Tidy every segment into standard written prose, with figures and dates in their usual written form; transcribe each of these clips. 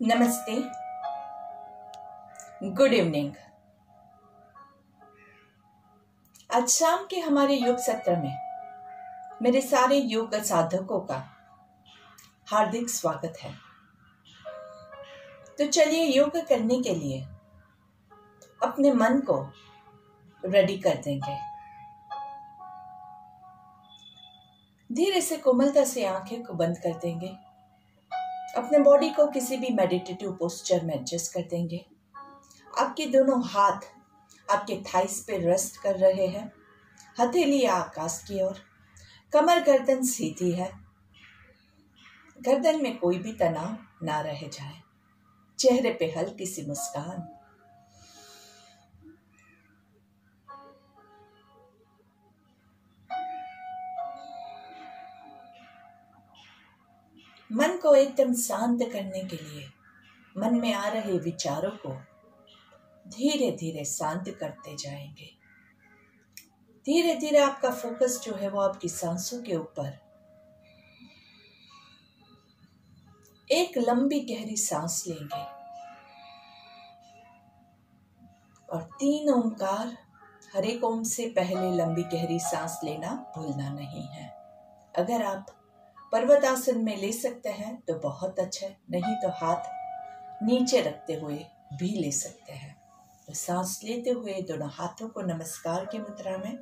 नमस्ते, good evening. आज शाम के हमारे योग सत्र में मेरे सारे योग साधकों का हार्दिक स्वागत है। तो चलिए योग करने के लिए अपने मन को रेडी कर देंगे। धीरे से कोमलता से आंखें को बंद कर देंगे। अपने बॉडी को किसी भी मेडिटेटिव पोस्चर में एडजस्ट कर देंगे। आपके दोनों हाथ आपके थाइस पे रेस्ट कर रहे हैं। हथेली आकाश की ओर, कमर गर्दन सीधी है। गर्दन में कोई भी तनाव ना रह जाए। चेहरे पे हल्की सी मुस्कान। मन को एकदम शांत करने के लिए मन में आ रहे विचारों को धीरे धीरे शांत करते जाएंगे। धीरे धीरे आपका फोकस जो है वो आपकी सांसों के ऊपर। एक लंबी गहरी सांस लेंगे और 3 ओंकार। हर एक ओम से पहले लंबी गहरी सांस लेना भूलना नहीं है। अगर आप पर्वत आसन में ले सकते हैं तो बहुत अच्छा है, नहीं तो हाथ नीचे रखते हुए भी ले सकते हैं। तो सांस लेते हुए दोनों हाथों को नमस्कार की मुद्रा में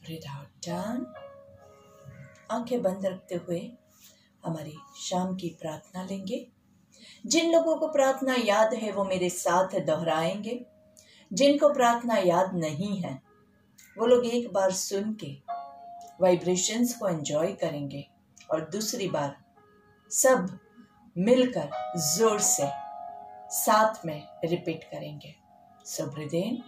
ब्रीथ आउट डाउन। आंखें बंद रखते हुए हमारी शाम की प्रार्थना लेंगे। जिन लोगों को प्रार्थना याद है वो मेरे साथ दोहराएंगे। जिनको प्रार्थना याद नहीं है वो लोग एक बार सुन के वाइब्रेशंस को एंजॉय करेंगे और दूसरी बार सब मिलकर जोर से साथ में रिपीट करेंगे। सो ब्रीथ इन।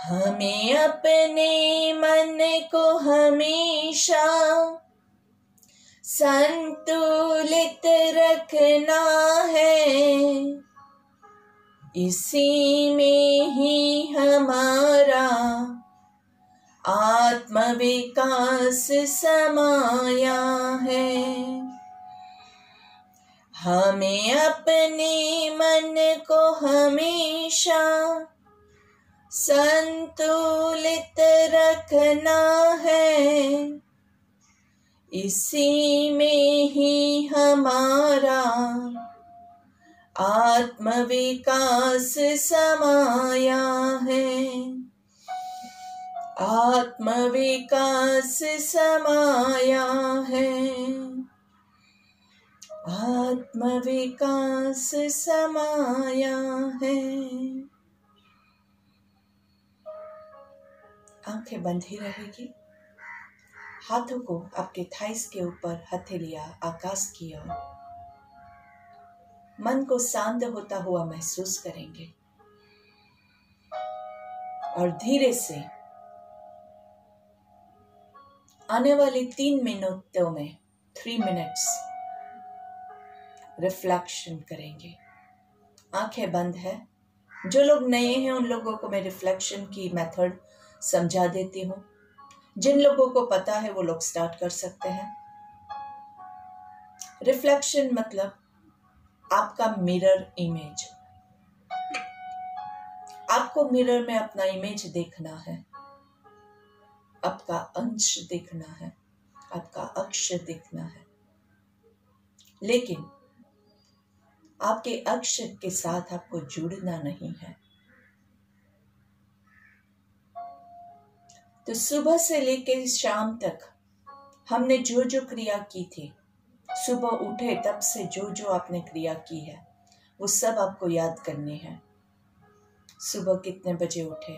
हमें अपने मन को हमेशा संतुलित रखना है। इसी में ही हमारा आत्मविकास समाया है। हमें अपने मन को हमेशा संतुलित रखना है। इसी में ही हमारा आत्मविकास समाया है। आत्मविकास समाया है। आत्मविकास समाया है। आंखें बंद ही रहेगी। हाथों को आपके थाइस के ऊपर, हथेलियां आकाश की ओर। मन को शांत होता हुआ महसूस करेंगे और धीरे से आने वाले 3 मिनटों में 3 मिनट्स रिफ्लेक्शन करेंगे। आंखें बंद है। जो लोग नए हैं उन लोगों को मैं रिफ्लेक्शन की मेथड समझा देती हूँ। जिन लोगों को पता है वो लोग स्टार्ट कर सकते हैं। रिफ्लेक्शन मतलब आपका मिरर इमेज। आपको मिरर में अपना इमेज देखना है, आपका अंश देखना है, आपका अक्ष देखना है। लेकिन आपके अक्ष के साथ आपको जुड़ना नहीं है। तो सुबह से लेकर शाम तक हमने जो जो क्रिया की थी सुबह उठे तब से जो जो आपने क्रिया की है वो सब आपको याद करनी है। सुबह कितने बजे उठे,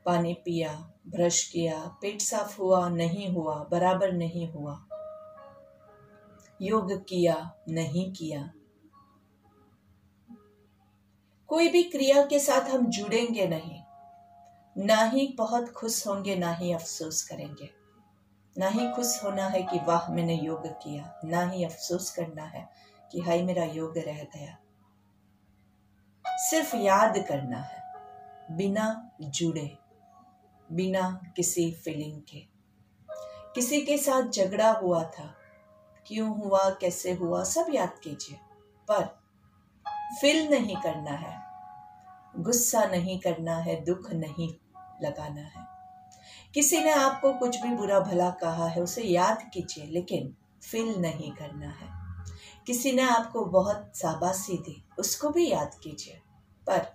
पानी पिया, ब्रश किया, पेट साफ हुआ नहीं हुआ, बराबर नहीं हुआ, योग किया नहीं किया। कोई भी क्रिया के साथ हम जुड़ेंगे नहीं, ना ही बहुत खुश होंगे ना ही अफसोस करेंगे। ना ही खुश होना है कि वाह मैंने योग किया, ना ही अफसोस करना है कि हाय मेरा योग रह गया। सिर्फ याद करना है, बिना जुड़े, बिना किसी फीलिंग के। किसी के साथ झगड़ा हुआ था, क्यों हुआ, कैसे हुआ, सब याद कीजिए, पर फील नहीं करना है, गुस्सा नहीं करना है, दुख नहीं लगाना है। किसी ने आपको कुछ भी बुरा भला कहा है उसे याद कीजिए, लेकिन फील नहीं करना है। किसी ने आपको बहुत शाबाशी दी, उसको भी याद कीजिए, पर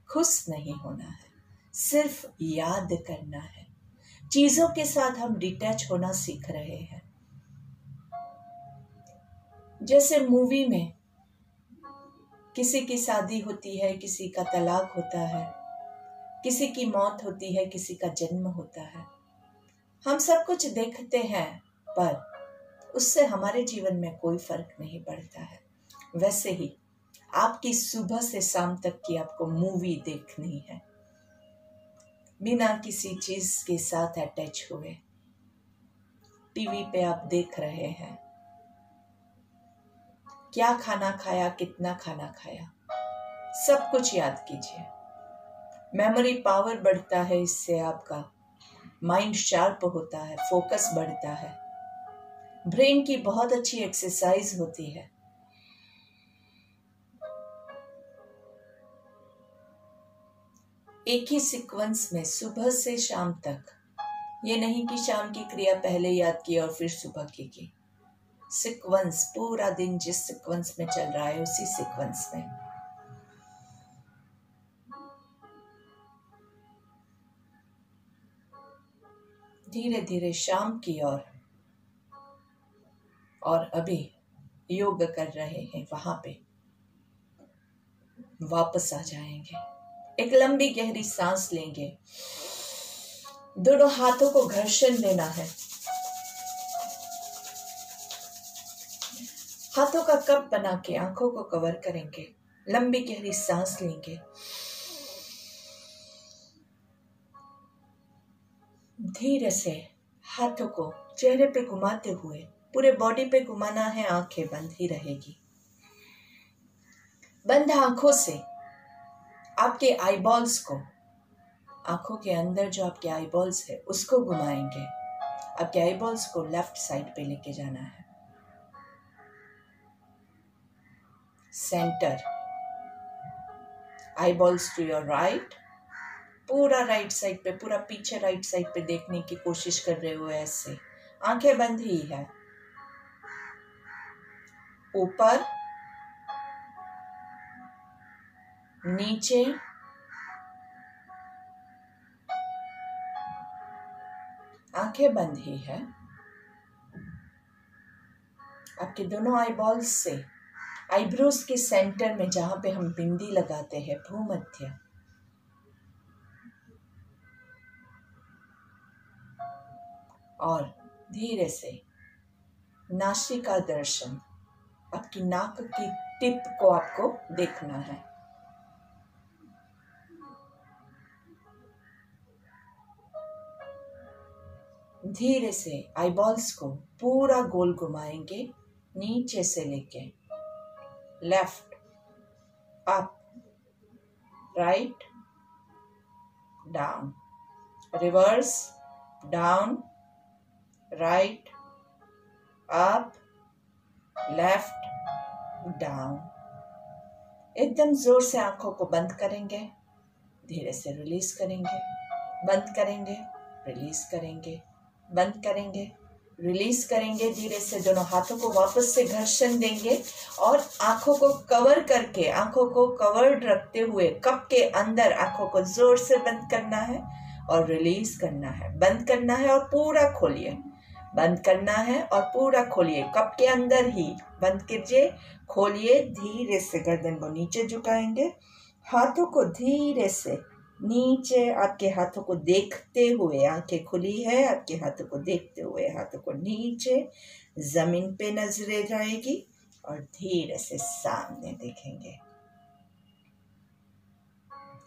खुश नहीं होना है, सिर्फ याद करना है। चीजों के साथ हम डिटैच होना सीख रहे हैं। जैसे मूवी में किसी की शादी होती है, किसी का तलाक होता है, किसी की मौत होती है, किसी का जन्म होता है। हम सब कुछ देखते हैं, पर उससे हमारे जीवन में कोई फर्क नहीं पड़ता है। वैसे ही आपकी सुबह से शाम तक की आपको मूवी देखनी है, बिना किसी चीज के साथ अटैच हुए। टीवी पे आप देख रहे हैं, क्या खाना खाया, कितना खाना खाया, सब कुछ याद कीजिए। मेमोरी पावर बढ़ता है, इससे आपका माइंड शार्प होता है, फोकस बढ़ता है, ब्रेन की बहुत अच्छी एक्सरसाइज होती है। एक ही सीक्वेंस में सुबह से शाम तक, ये नहीं कि शाम की क्रिया पहले याद की और फिर सुबह की। सीक्वेंस, पूरा दिन जिस सीक्वेंस में चल रहा है उसी सीक्वेंस में। धीरे धीरे शाम की ओर, और अभी योग कर रहे हैं वहां पे वापस आ जाएंगे। एक लंबी गहरी सांस लेंगे, दोनों हाथों को घर्षण देना है, हाथों का कप बना के आंखों को कवर करेंगे, लंबी गहरी सांस लेंगे, धीरे से हाथों को चेहरे पे घुमाते हुए पूरे बॉडी पे घुमाना है। आंखें बंद ही रहेगी। बंद आंखों से आपके आईबॉल्स को, आंखों के अंदर जो आपके आईबॉल्स है उसको घुमाएंगे। आपके आईबॉल्स को लेफ्ट साइड पे लेके जाना है, center, eyeballs to your right, पूरा राइट साइड पे, पूरा पीछे राइट साइड पे देखने की कोशिश कर रहे हो। ऐसे आंखें बंद ही है। ऊपर, नीचे, आंखें बंद ही है। आपके दोनों आईबॉल्स से आईब्रोज के सेंटर में, जहां पे हम बिंदी लगाते हैं, भूमध्य, और धीरे से नासिका दर्शन, आपकी नाक की टिप को आपको देखना है। धीरे से आईबॉल्स को पूरा गोल घुमाएंगे, नीचे से लेके left, up, right, down, reverse, down, right, up, left, down. एकदम जोर से आंखों को बंद करेंगे, धीरे से रिलीज करेंगे, बंद करेंगे, रिलीज करेंगे, बंद करेंगे, रिलीज करेंगे। धीरे से दोनों हाथों को वापस से घर्षण देंगे और आंखों को कवर करके, आंखों को कवर्ड रखते हुए कप के अंदर आंखों को जोर से बंद करना है और रिलीज करना है, बंद करना है और पूरा खोलिए। बंद करना है और पूरा खोलिए, कप के अंदर ही बंद कीजिए, खोलिए। धीरे से गर्दन को नीचे झुकाएंगे, हाथों को धीरे से नीचे, आपके हाथों को देखते हुए, आंखें खुली है, आपके हाथों को देखते हुए हाथों को नीचे, जमीन पे नजरें जाएगी और धीरे से सामने देखेंगे।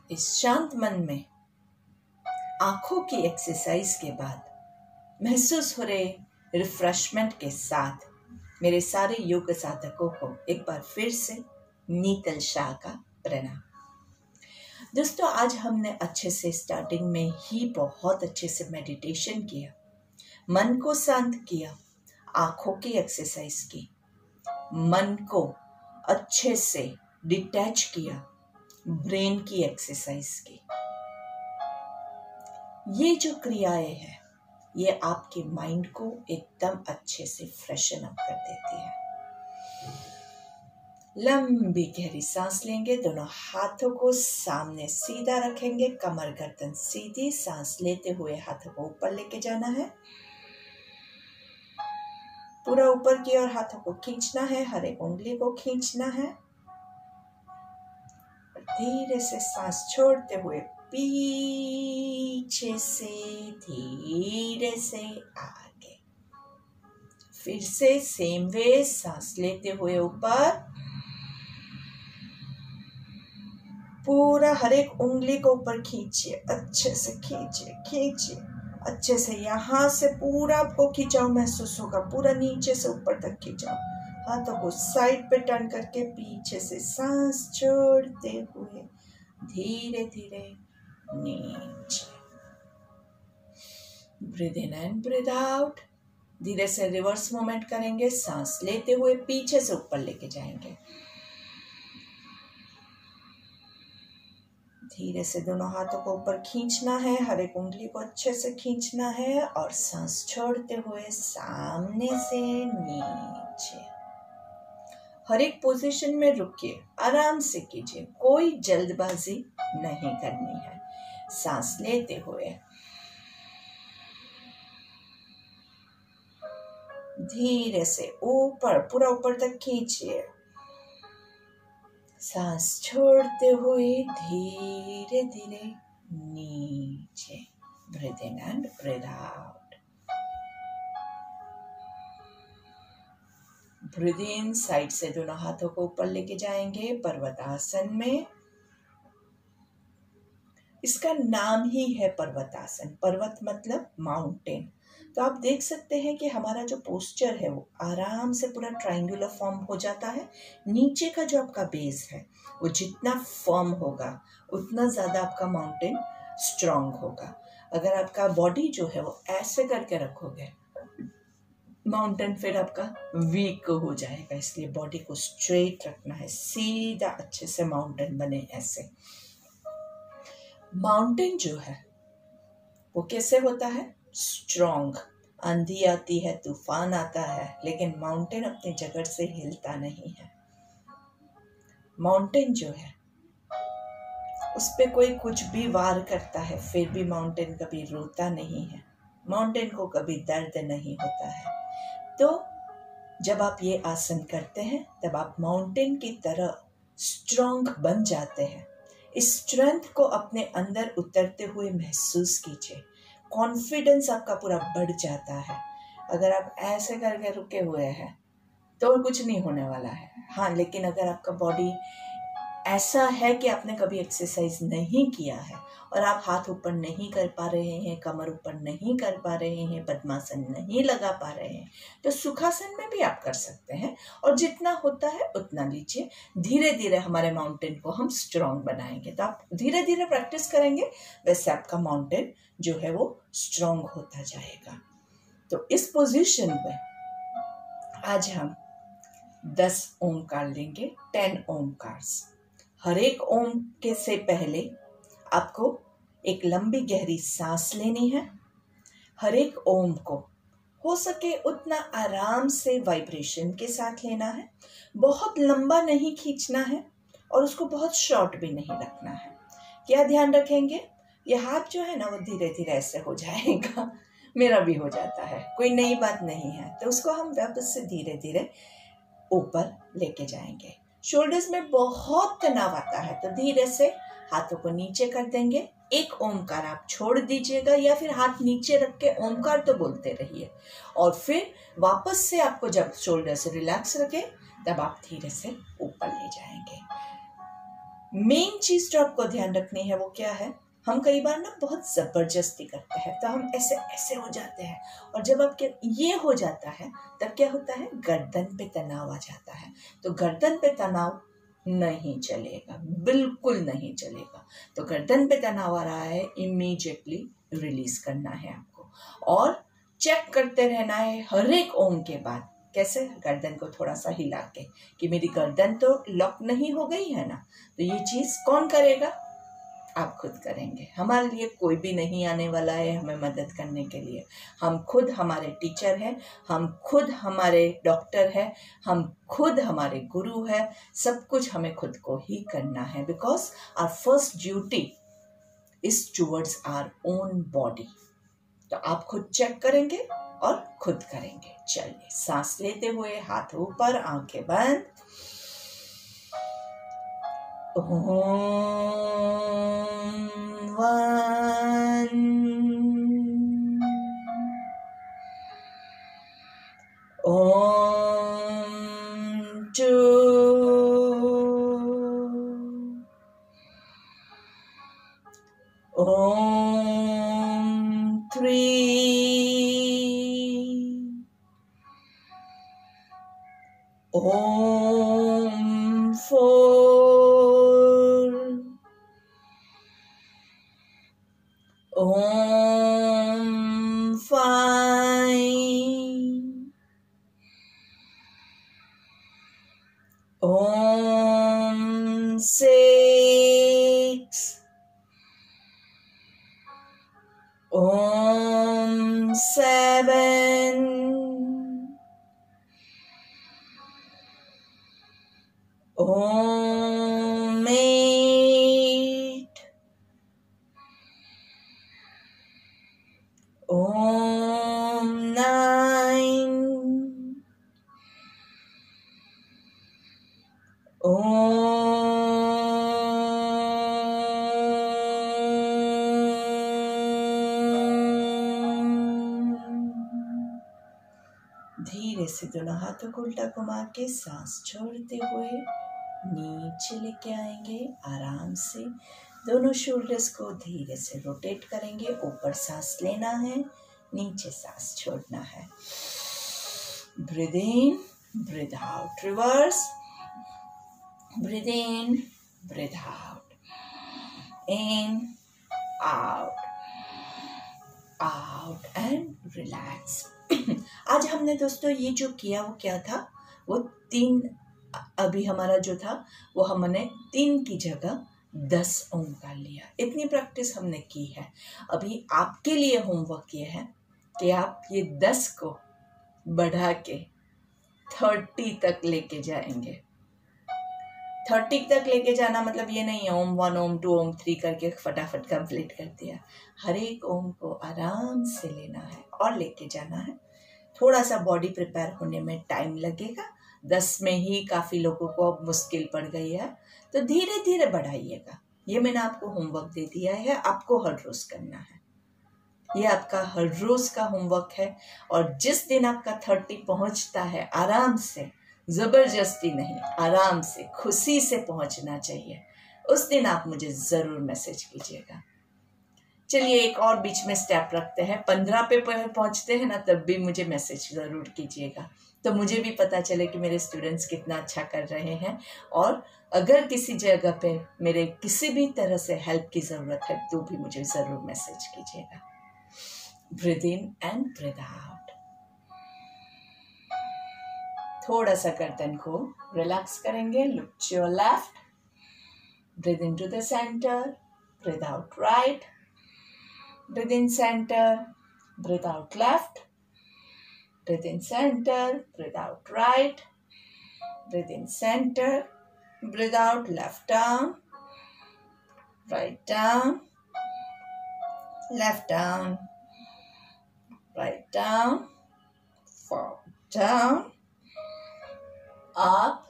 इस शांत मन में आंखों की एक्सरसाइज के बाद महसूस हो रहे रिफ्रेशमेंट के साथ मेरे सारे योग साधकों को एक बार फिर से नीतल शाह का प्रणाम। दोस्तों, आज हमने अच्छे से स्टार्टिंग में ही बहुत अच्छे से मेडिटेशन किया, मन को शांत किया, आंखों की एक्सरसाइज की, मन को अच्छे से डिटैच किया, ब्रेन की एक्सरसाइज की। ये जो क्रियाएं हैं ये आपके माइंड को एकदम अच्छे से फ्रेशन अप कर देती है। लंबी गहरी सांस लेंगे, दोनों हाथों को सामने सीधा रखेंगे, कमर गर्दन सीधी, सांस लेते हुए हाथों को ऊपर लेके जाना है, पूरा ऊपर की ओर हाथों को खींचना है, हर एक उंगली को खींचना है, धीरे से सांस छोड़ते हुए पीछे से धीरे से आगे। फिर से सेम वे, सांस लेते हुए ऊपर, पूरा हर एक उंगली को ऊपर खींचिए, अच्छे से खींचिए खींचिए, अच्छे से यहाँ से पूरा आपको खिंचाव महसूस होगा, पूरा नीचे से ऊपर तक खिंचाओ। हाथों को साइड पे टर्न करके पीछे से सांस छोड़ते हुए धीरे धीरे नीचे। Breathe in and breathe out. धीरे से रिवर्स मूवमेंट करेंगे, सांस लेते हुए पीछे से ऊपर लेके जाएंगे, धीरे से दोनों हाथों को ऊपर खींचना है, हर एक उंगली को अच्छे से खींचना है और सांस छोड़ते हुए सामने से नीचे। हर एक पोजीशन में रुकिए, आराम से कीजिए, कोई जल्दबाजी नहीं करनी है। सांस लेते हुए धीरे से ऊपर, पूरा ऊपर तक खींचिए, सांस छोड़ते हुए धीरे धीरे नीचे। Breathe in and breathe out. Breathe in, side से दोनों हाथों को ऊपर लेके जाएंगे पर्वतासन में। इसका नाम ही है पर्वतासन। पर्वत मतलब माउंटेन। तो आप देख सकते हैं कि हमारा जो पोस्चर है वो आराम से पूरा ट्रायंगुलर फॉर्म हो जाता है। नीचे का जो आपका बेस है वो जितना फर्म होगा उतना ज़्यादा आपका माउंटेन स्ट्रांग होगा। अगर आपका बॉडी जो है वो ऐसे करके रखोगे, माउंटेन फिर आपका वीक हो जाएगा। इसलिए बॉडी को स्ट्रेट रखना है, सीधा अच्छे से माउंटेन बने ऐसे। माउंटेन जो है वो कैसे होता है? स्ट्रॉन्ग। आंधी आती है, तूफान आता है, लेकिन माउंटेन अपनी जगह से हिलता नहीं है। माउंटेन जो है उस पे कोई कुछ भी वार करता है फिर भी माउंटेन कभी रोता नहीं है, माउंटेन को कभी दर्द नहीं होता है। तो जब आप ये आसन करते हैं तब आप माउंटेन की तरह स्ट्रॉन्ग बन जाते हैं। इस स्ट्रेंथ को अपने अंदर उतरते हुए महसूस कीजिए। कॉन्फिडेंस आपका पूरा बढ़ जाता है। अगर आप ऐसे करके रुके हुए हैं तो कुछ नहीं होने वाला है। हाँ, लेकिन अगर आपका बॉडी ऐसा है कि आपने कभी एक्सरसाइज नहीं किया है और आप हाथ ऊपर नहीं कर पा रहे हैं, कमर ऊपर नहीं कर पा रहे हैं, पद्मासन नहीं लगा पा रहे हैं, तो सुखासन में भी आप कर सकते हैं और जितना होता है उतना लीजिए। धीरे धीरे हमारे माउंटेन को हम स्ट्रॉन्ग बनाएंगे। तो आप धीरे धीरे प्रैक्टिस करेंगे, वैसे आपका माउंटेन जो है वो स्ट्रॉन्ग होता जाएगा। तो इस पोजीशन में आज हम 10 ओमकार लेंगे, 10 ओमकार्स। हर एक ओम के से पहले आपको एक लंबी गहरी सांस लेनी है। हर एक ओम को हो सके उतना आराम से वाइब्रेशन के साथ लेना है। बहुत लंबा नहीं खींचना है और उसको बहुत शॉर्ट भी नहीं रखना है। क्या ध्यान रखेंगे? ये हाथ जो है ना वो धीरे धीरे ऐसे हो जाएगा। मेरा भी हो जाता है, कोई नई बात नहीं है। तो उसको हम वापस से धीरे धीरे ऊपर लेके जाएंगे। शोल्डर्स में बहुत तनाव आता है तो धीरे से हाथों को नीचे कर देंगे। एक ओमकार आप छोड़ दीजिएगा या फिर हाथ नीचे रख के ओमकार तो बोलते रहिए, और फिर वापस से आपको जब शोल्डर से रिलैक्स रखे तब आप धीरे से ऊपर ले जाएंगे। मेन चीज जो आपको ध्यान रखनी है वो क्या है, हम कई बार ना बहुत जबरदस्ती करते हैं तो हम ऐसे ऐसे हो जाते हैं, और जब आपके ये हो जाता है तब क्या होता है, गर्दन पे तनाव आ जाता है। तो गर्दन पे तनाव नहीं चलेगा, बिल्कुल नहीं चलेगा। तो गर्दन पे तनाव आ रहा है, इमीडिएटली रिलीज करना है आपको, और चेक करते रहना है हर एक ओम के बाद। कैसे, गर्दन को थोड़ा सा हिला के कि मेरी गर्दन तो लॉक नहीं हो गई है ना। तो ये चीज कौन करेगा, आप खुद करेंगे। हमारे लिए कोई भी नहीं आने वाला है हमें मदद करने के लिए। हम खुद हमारे टीचर हैं, हम खुद हमारे डॉक्टर हैं, हम खुद हमारे गुरु हैं। सब कुछ हमें खुद को ही करना है, because our first duty is towards our own body. तो आप खुद चेक करेंगे और खुद करेंगे। चलिए, सांस लेते हुए हाथ ऊपर, आंखें बंद। One, two, three, four, five, 6, 7, 8, 9, धीरे से दोनों हाथों को उल्टा घुमा के सांस छोड़ते हुए नीचे लेके आएंगे। आराम से दोनों शोल्डर्स को धीरे से रोटेट करेंगे। ऊपर सांस लेना है, नीचे सांस छोड़ना है। Breathe in, breathe out, reverse. Breathe in, breathe out, in, out, out and relax. आज हमने दोस्तों ये जो किया वो क्या था, वो 3, अभी हमारा जो था वो हमने 3 की जगह 10 ओमकार लिया। इतनी प्रैक्टिस हमने की है। अभी आपके लिए होमवर्क ये है कि आप ये 10 को बढ़ा के 30 तक लेके जाएंगे। 30 तक लेके जाना मतलब ये नहीं है ओम 1, ओम 2, ओम 3 करके फटाफट कंप्लीट कर दिया। हर एक ओम को आराम से लेना है और लेके जाना है। थोड़ा सा बॉडी प्रिपेयर होने में टाइम लगेगा। 10 में ही काफ़ी लोगों को अब मुश्किल पड़ गई है, तो धीरे धीरे बढ़ाइएगा। ये मैंने आपको होमवर्क दे दिया है, आपको हर रोज करना है। ये आपका हर रोज का होमवर्क है। और जिस दिन आपका 30 पहुंचता है, आराम से, जबरदस्ती नहीं, आराम से, खुशी से पहुंचना चाहिए, उस दिन आप मुझे जरूर मैसेज कीजिएगा। चलिए एक और बीच में स्टेप रखते हैं। 15 पे पहुंचते हैं ना, तब भी मुझे मैसेज जरूर कीजिएगा, तो मुझे भी पता चले कि मेरे स्टूडेंट्स कितना अच्छा कर रहे हैं। और अगर किसी जगह पे मेरे किसी भी तरह से हेल्प की ज़रूरत है तो भी मुझे ज़रूर मैसेज कीजिएगा। Breathe in and breathe out. थोड़ा सा गर्दन को रिलैक्स करेंगे। Look to your left, breathe in to the center, breathe out right, breathe in center, breathe out left, breathe in center, breathe out right, breathe in center, breathe out left arm, right arm, left arm, right down, forward, down, up,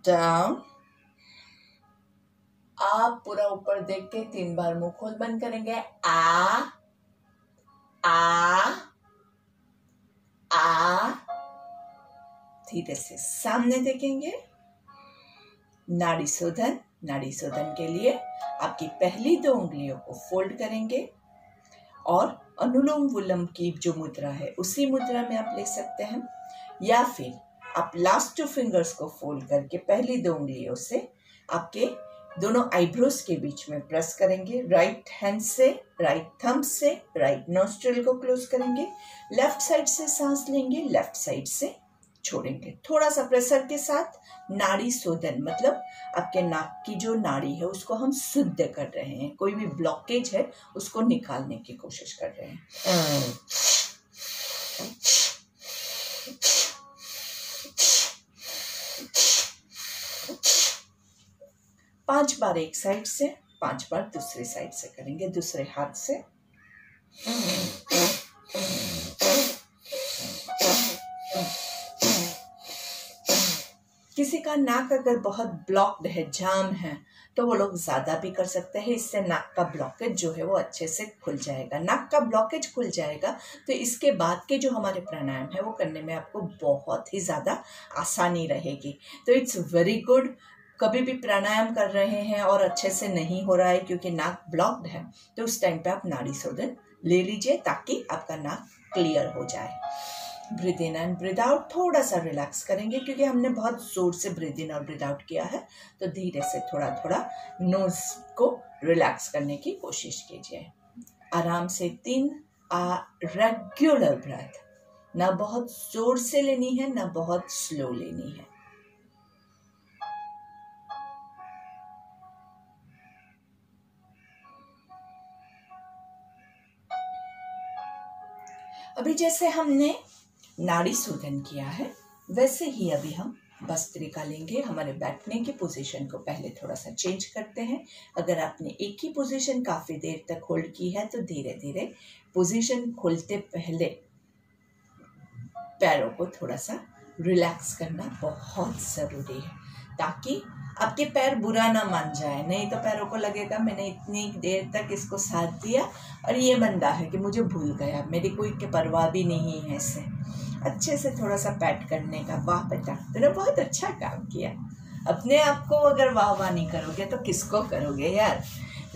down, आप पूरा ऊपर देख के 3 बार मुंह खोल बंद करेंगे। आ आ आ, धीरे से सामने देखेंगे। नाड़ी शोधन, नाड़ी शोधन के लिए आपकी पहली 2 उंगलियों को फोल्ड करेंगे और अनुलोम विलोम की जो मुद्रा है उसी मुद्रा में आप ले सकते हैं, या फिर आप लास्ट 2 फिंगर्स को फोल्ड करके पहली 2 उंगलियों से आपके दोनों आईब्रोज के बीच में प्रेस करेंगे। राइट हैंड से, राइट थंब से राइट नोस्ट्रिल को क्लोज करेंगे। लेफ्ट साइड से सांस लेंगे, लेफ्ट साइड से छोड़ेंगे। थोड़ा सा प्रेशर के साथ नाड़ी शोधन, मतलब आपके नाक की जो नाड़ी है उसको हम शुद्ध कर रहे हैं, कोई भी ब्लॉकेज है उसको निकालने की कोशिश कर रहे हैं। 5 बार एक साइड से, 5 बार दूसरी साइड से करेंगे, दूसरे हाथ से। किसी का नाक अगर बहुत ब्लॉक्ड है, जाम है, तो वो लोग ज्यादा भी कर सकते हैं। इससे नाक का ब्लॉकेज जो है वो अच्छे से खुल जाएगा। नाक का ब्लॉकेज खुल जाएगा तो इसके बाद के जो हमारे प्राणायाम है वो करने में आपको बहुत ही ज्यादा आसानी रहेगी। तो इट्स वेरी गुड। कभी भी प्राणायाम कर रहे हैं और अच्छे से नहीं हो रहा है क्योंकि नाक ब्लॉक्ड है, तो उस टाइम पे आप नाड़ी शोधन ले लीजिए ताकि आपका नाक क्लियर हो जाए। Breathe in and breathe out, थोड़ा सा रिलैक्स करेंगे क्योंकि हमने बहुत जोर से ब्रीथ इन और ब्रीथ आउट किया है, तो धीरे से थोड़ा थोड़ा नोज को रिलैक्स करने की कोशिश कीजिए। आराम से 3 रेगुलर ब्रेथ, ना बहुत जोर से लेनी है ना बहुत स्लो लेनी है। अभी जैसे हमने नाड़ी शोधन किया है वैसे ही अभी हम भस्त्रिका लेंगे। हमारे बैठने की पोजीशन को पहले थोड़ा सा चेंज करते हैं। अगर आपने एक ही पोजीशन काफी देर तक होल्ड की है तो धीरे धीरे पोजीशन खोलते पहले पैरों को थोड़ा सा रिलैक्स करना बहुत जरूरी है ताकि आपके पैर बुरा ना मान जाए। नहीं तो पैरों को लगेगा मैंने इतनी देर तक इसको साथ दिया और ये बंदा है कि मुझे भूल गया, मेरी कोई के परवाह भी नहीं है इससे। अच्छे से थोड़ा सा पैट करने का। वाह बेटा, तूने बहुत अच्छा काम किया। अपने आप को अगर वाह वाह नहीं करोगे तो किसको करोगे यार।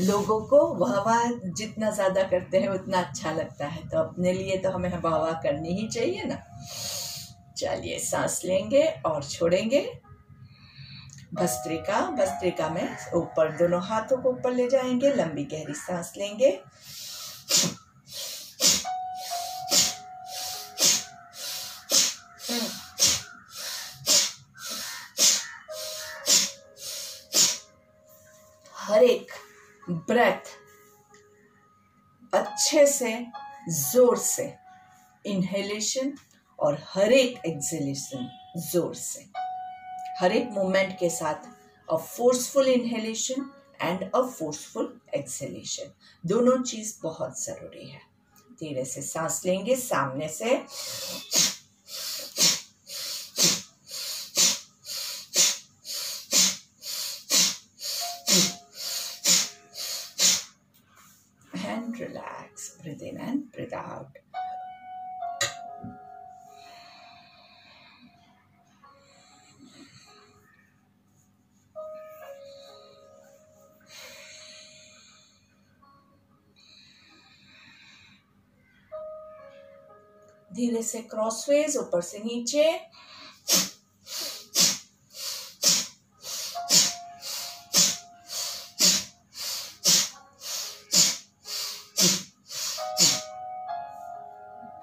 लोगों को वाह वाह जितना ज्यादा करते हैं उतना अच्छा लगता है, तो अपने लिए तो हमें वाह वाह करनी ही चाहिए ना। चलिए सांस लेंगे और छोड़ेंगे। भस्त्रिका, भस्त्रिका में ऊपर दोनों हाथों को ऊपर ले जाएंगे, लंबी गहरी सांस लेंगे। हर एक ब्रेथ अच्छे से जोर से इनहेलेशन और हर एक एक्सहेलेशन जोर से, हर एक मूवमेंट के साथ a forceful inhalation and a forceful exhalation, दोनों चीज बहुत जरूरी है। धीरे से सांस लेंगे सामने से। And relax, breathe in and breathe out. धीरे से क्रॉसवेज ऊपर से नीचे।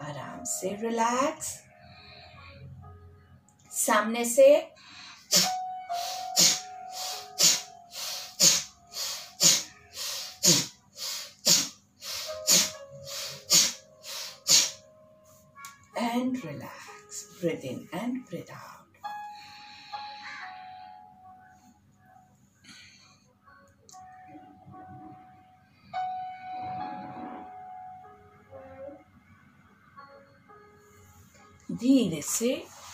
आराम से रिलैक्स। सामने से and relax, breathe in and breathe out. धीरे से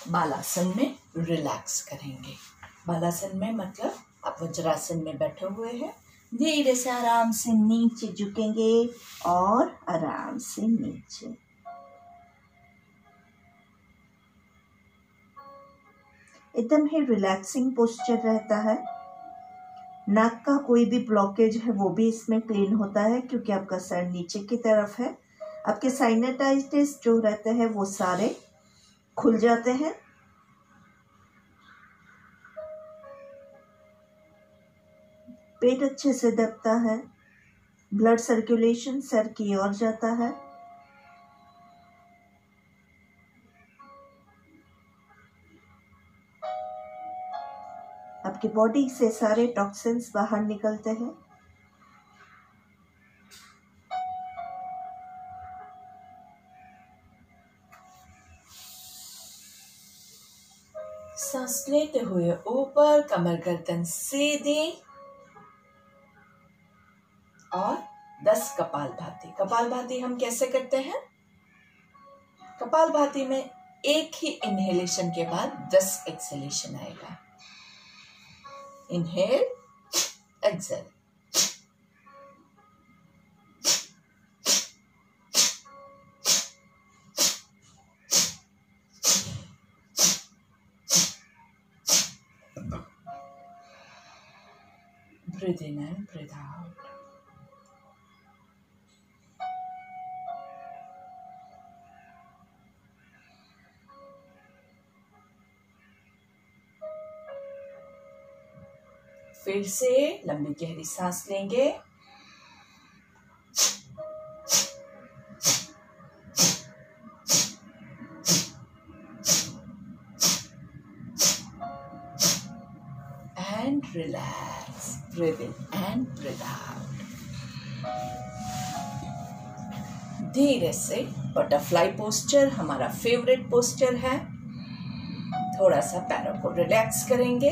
बालासन में रिलैक्स करेंगे। बालासन में मतलब आप वज्रासन में बैठे हुए हैं, धीरे से आराम से नीचे झुकेंगे और आराम से नीचे। एकदम ही रिलैक्सिंग पोस्चर रहता है। नाक का कोई भी ब्लॉकेज है वो भी इसमें क्लीन होता है, क्योंकि आपका सर नीचे की तरफ है। आपके साइनसाइटिस जो रहते हैं वो सारे खुल जाते हैं। पेट अच्छे से दबता है, ब्लड सर्कुलेशन सर की ओर जाता है। आपकी बॉडी से सारे टॉक्सिन्स बाहर निकलते हैं। सांस लेते हुए ऊपर, कमर गर्दन सीधी और 10 कपालभाति। कपालभाति हम कैसे करते हैं? कपालभाति में एक ही इनहेलेशन के बाद 10 एक्सहेलेशन आएगा। Inhale, exhale. Breathe in and breathe out. फिर से लंबी गहरी सांस लेंगे। And relax. Breathe in and breathe out. धीरे से बटरफ्लाई पोस्चर हमारा फेवरेट पोस्चर है। थोड़ा सा पैरों को रिलैक्स करेंगे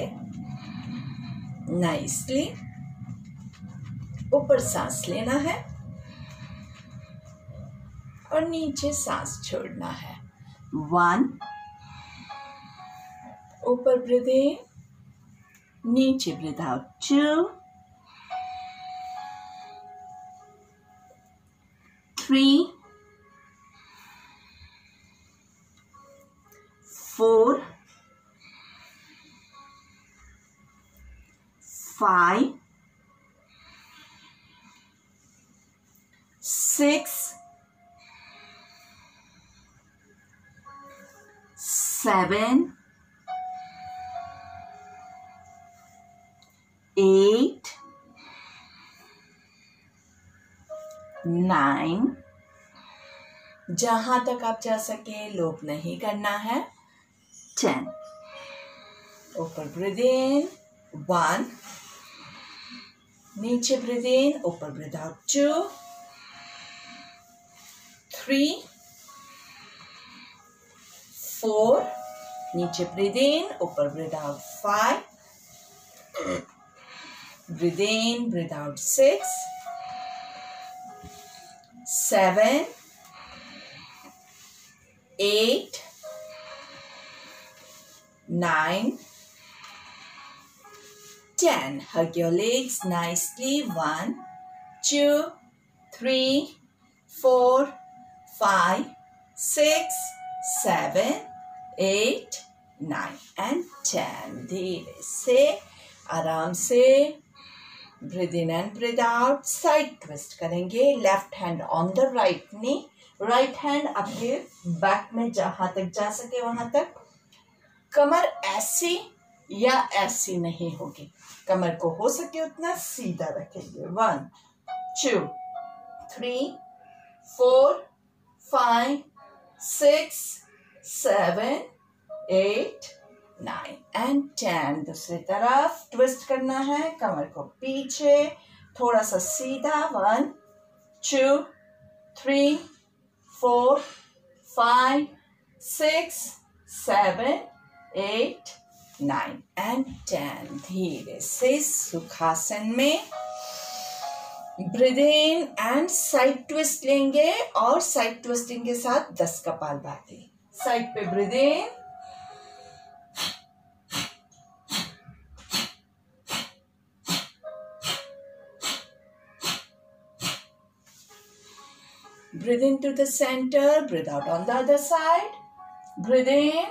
नाइसली। ऊपर सांस लेना है और नीचे सांस छोड़ना है। 1, ऊपर ब्रीथ इन, नीचे ब्रीथ आउट। 2, 3, 4, 5, 6, 7, 8, 9, जहां तक आप जा सके लोप नहीं करना है। 10, ऊपर ब्रीथ इन, 1, नीचे ब्रीथ इन, ऊपर ब्रीथ आउट। 2, 3, 4, नीचे ब्रीथ इन, ऊपर breathe out. 5, breathe in, breathe out. 6, 7, 8, 9, 10. Hug your legs nicely. 1, 2, 3, 4, 5, 6, 7, 8, 9 and 10. धीरे से आराम से breathe in and breathe out. Side twist करेंगे। Left hand on the right knee, right hand आपके बैक में जहां तक जा सके वहां तक। कमर ऐसी या ऐसी नहीं होगी, कमर को हो सके उतना सीधा रखेंगे। 1, 2, 3, 4, 5, 6, 7, 8, 9 and 10. दूसरी तरफ ट्विस्ट करना है, कमर को पीछे थोड़ा सा सीधा। 1, 2, 3, 4, 5, 6, 7, 8, 9 and 10. धीरे से सुखासन में breathe in and side twist लेंगे और साइड ट्विस्टिंग के साथ 10 कपालभाति। साइड पे breathe in, breathe into the center, breathe out on the other side, breathe in,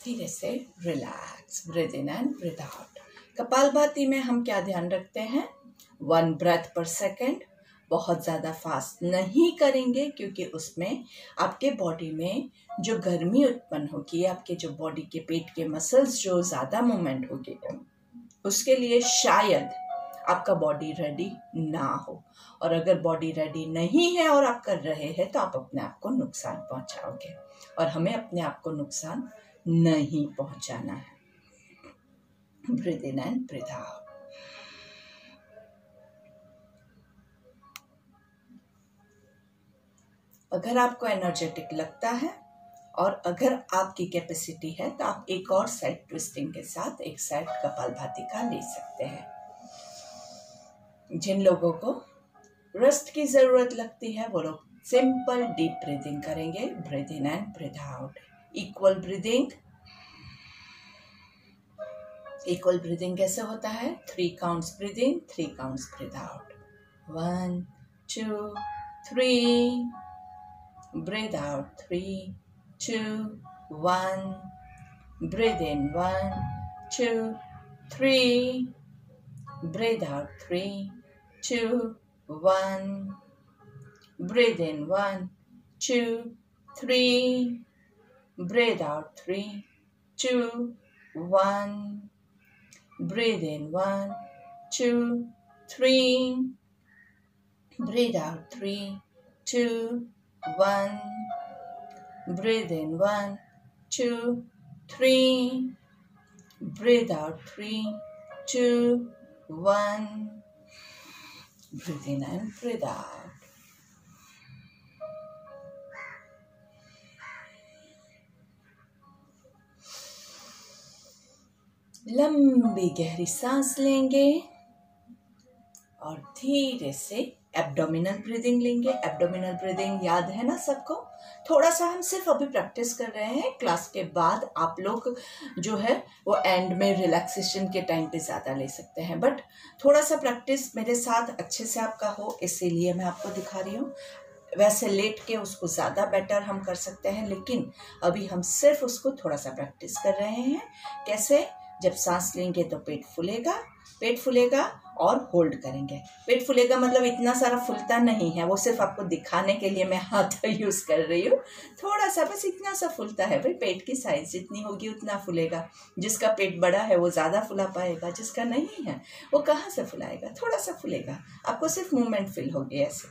धीरे से relax, breathe in and breathe out. Kapalbhati में हम क्या ध्यान रखते हैं, 1 ब्रेथ पर सेकेंड। बहुत ज़्यादा फास्ट नहीं करेंगे क्योंकि उसमें आपके बॉडी में जो गर्मी उत्पन्न होगी, आपके जो बॉडी के पेट के मसल्स जो ज़्यादा मूवमेंट होगी, उसके लिए शायद आपका बॉडी रेडी ना हो। और अगर बॉडी रेडी नहीं है और आप कर रहे हैं तो आप अपने आप को नुकसान पहुंचाओगे, और हमें अपने आप को नुकसान नहीं पहुंचाना है। Breathe in and breathe out. अगर आपको एनर्जेटिक लगता है और अगर आपकी कैपेसिटी है तो आप एक और साइड ट्विस्टिंग के साथ एक साइड कपालभाति का ले सकते हैं। जिन लोगों को रेस्ट की जरूरत लगती है वो लोग सिंपल डीप ब्रीदिंग करेंगे, breathe in and breathe out. Equal breathing, equal breathing कैसे होता है, 3 counts breathe in, 3 counts breathe out. 1 2 3, breathe out 3 2 1, breathe in 1 2 3, breathe out 3 2 1, breathe in 1 2 3, breathe out 3 2 1, breathe in 1 2 3, breathe out 3 2 1, breathe in 1 2 3, breathe out 3 2 1, breathe in and breathe out। लंबी गहरी सांस लेंगे और धीरे से एब्डोमिनल ब्रीदिंग लेंगे। Abdominal breathing याद है ना सबको? थोड़ा सा हम सिर्फ अभी प्रैक्टिस कर रहे हैं, क्लास के बाद आप लोग जो है वो एंड में रिलैक्सेशन के टाइम पे ज़्यादा ले सकते हैं, बट थोड़ा सा प्रैक्टिस मेरे साथ अच्छे से आपका हो, इसीलिए मैं आपको दिखा रही हूँ। वैसे लेट के उसको ज़्यादा बेटर हम कर सकते हैं, लेकिन अभी हम सिर्फ उसको थोड़ा सा प्रैक्टिस कर रहे हैं। कैसे? जब सांस लेंगे तो पेट फूलेगा, पेट फूलेगा और होल्ड करेंगे। पेट फूलेगा मतलब इतना सारा फूलता नहीं है, वो सिर्फ आपको दिखाने के लिए मैं हाथ यूज़ कर रही हूँ। थोड़ा सा, बस इतना सा फूलता है भाई। पेट की साइज जितनी होगी उतना फूलेगा। जिसका पेट बड़ा है वो ज़्यादा फुला पाएगा, जिसका नहीं है वो कहाँ से फुलाएगा? थोड़ा सा फूलेगा, आपको सिर्फ मूवमेंट फील होगी। ऐसे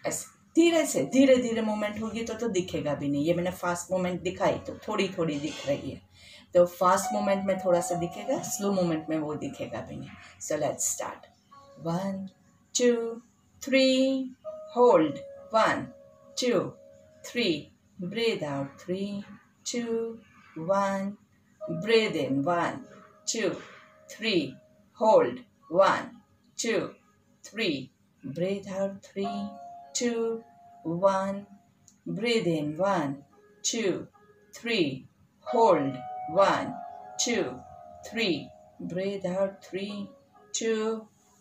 ऐसे धीरे से धीरे धीरे मूवमेंट होगी तो दिखेगा भी नहीं। ये मैंने फास्ट मूवमेंट दिखाई तो थोड़ी थोड़ी दिख रही है, तो फास्ट मूवमेंट में थोड़ा सा दिखेगा, स्लो मूवमेंट में वो दिखेगा भी नहीं। So let's start. 1 2 3, hold 1 2 3, breathe out 3 2 1, breathe in 1 2 3, hold 1 2 3, breathe out 3 2 1, breathe in 1 2 3, hold 1 2 3, breathe out 3 2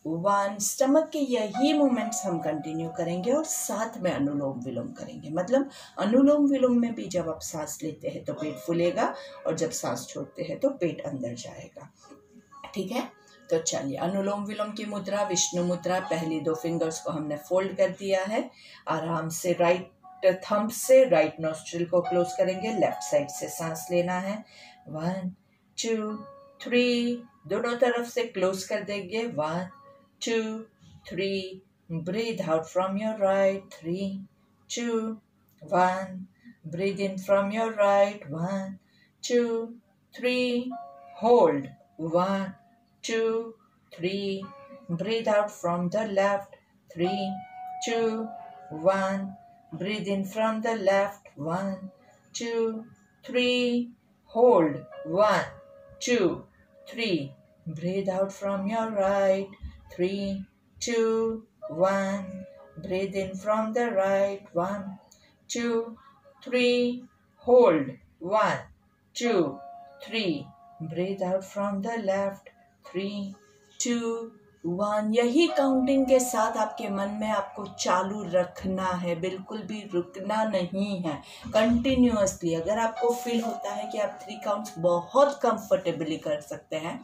1। Stomach के यही मूवमेंट्स हम कंटिन्यू करेंगे और साथ में अनुलोम विलोम करेंगे। मतलब अनुलोम विलोम में भी जब आप सांस लेते हैं तो पेट फूलेगा और जब सांस छोड़ते हैं तो पेट अंदर जाएगा। ठीक है, तो चलिए अनुलोम विलोम की मुद्रा विष्णु मुद्रा। पहली 2 फिंगर्स को हमने फोल्ड कर दिया है। आराम से राइट थंब से राइट नोस्ट्रिल को क्लोज करेंगे। लेफ्ट साइड से सांस लेना है। 1 2 3, दोनों तरफ से क्लोज कर देंगे। 1 2 3, breathe out from your right 3 2 1, breathe in from your right 1 2 3, hold 1 2 3, breathe out from the left 3 2 1, breathe in from the left 1 2 3, hold 1 2 3. Breathe out from your right. 3, 2, 1. Breathe in from the right. 1, 2, 3. Hold. 1, 2, 3. Breathe out from the left. 3, 2, 1. यही counting के साथ आपके मन में आपको चालू रखना है, बिल्कुल भी रुकना नहीं है, कंटिन्यूअसली। अगर आपको फील होता है कि आप 3 काउंट्स बहुत कंफर्टेबली कर सकते हैं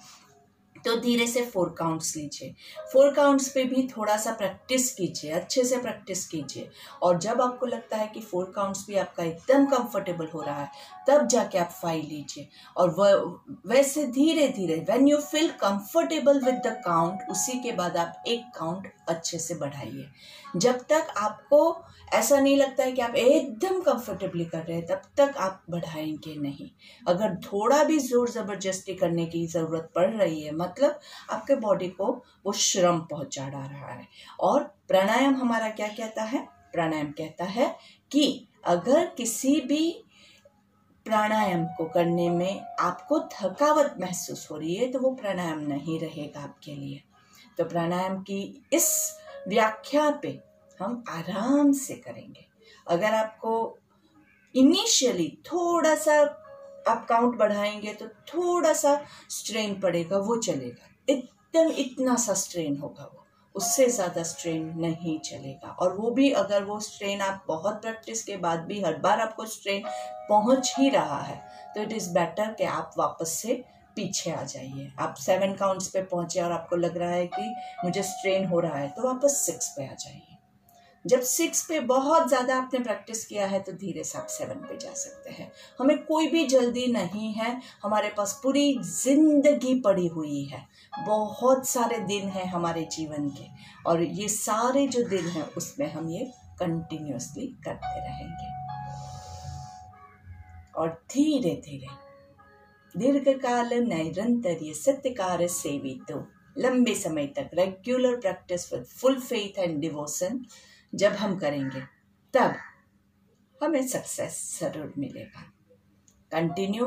तो धीरे से 4 काउंट्स लीजिए। 4 काउंट्स पे भी थोड़ा सा प्रैक्टिस कीजिए, अच्छे से प्रैक्टिस कीजिए। और जब आपको लगता है कि 4 काउंट्स भी आपका एकदम कंफर्टेबल हो रहा है, तब जाके आप 5 लीजिए। और वैसे धीरे धीरे when you feel comfortable with the count, उसी के बाद आप 1 काउंट अच्छे से बढ़ाइए। जब तक आपको ऐसा नहीं लगता है कि आप एकदम कंफर्टेबली कर रहे हैं, तब तक आप बढ़ाएंगे नहीं। अगर थोड़ा भी जोर ज़बरदस्ती करने की ज़रूरत पड़ रही है, मतलब आपके बॉडी को वो श्रम पहुंचा रहा है। और प्राणायाम हमारा क्या कहता है? प्राणायाम कहता है कि अगर किसी भी प्राणायाम को करने में आपको थकावट महसूस हो रही है, तो वो प्राणायाम नहीं रहेगा आपके लिए। तो प्राणायाम की इस व्याख्या पे हम आराम से करेंगे। अगर आपको इनिशियली थोड़ा सा आप काउंट बढ़ाएंगे तो थोड़ा सा स्ट्रेन पड़ेगा, वो चलेगा। एकदम इतना सा स्ट्रेन होगा, वो उससे ज़्यादा स्ट्रेन नहीं चलेगा। और वो भी अगर वो स्ट्रेन आप बहुत प्रैक्टिस के बाद भी हर बार आपको स्ट्रेन पहुंच ही रहा है, तो इट इज़ बेटर कि आप वापस से पीछे आ जाइए। आप 7 काउंट्स पे पहुंचे और आपको लग रहा है कि मुझे स्ट्रेन हो रहा है, तो वापस 6 पे आ जाइए। जब 6 पे बहुत ज़्यादा आपने प्रैक्टिस किया है, तो धीरे से आप 7 पे जा सकते हैं। हमें कोई भी जल्दी नहीं है, हमारे पास पूरी जिंदगी पड़ी हुई है, बहुत सारे दिन हैं हमारे जीवन के, और ये सारे जो दिन हैं उसमें हम ये कंटिन्यूअसली करते रहेंगे। और धीरे धीरे दीर्घकाल नैरंतर्य सत्यकार सेवितो, लंबे समय तक regular practice with full faith and devotion जब हम करेंगे, तब हमें सक्सेस जरूर मिलेगा। कंटिन्यू।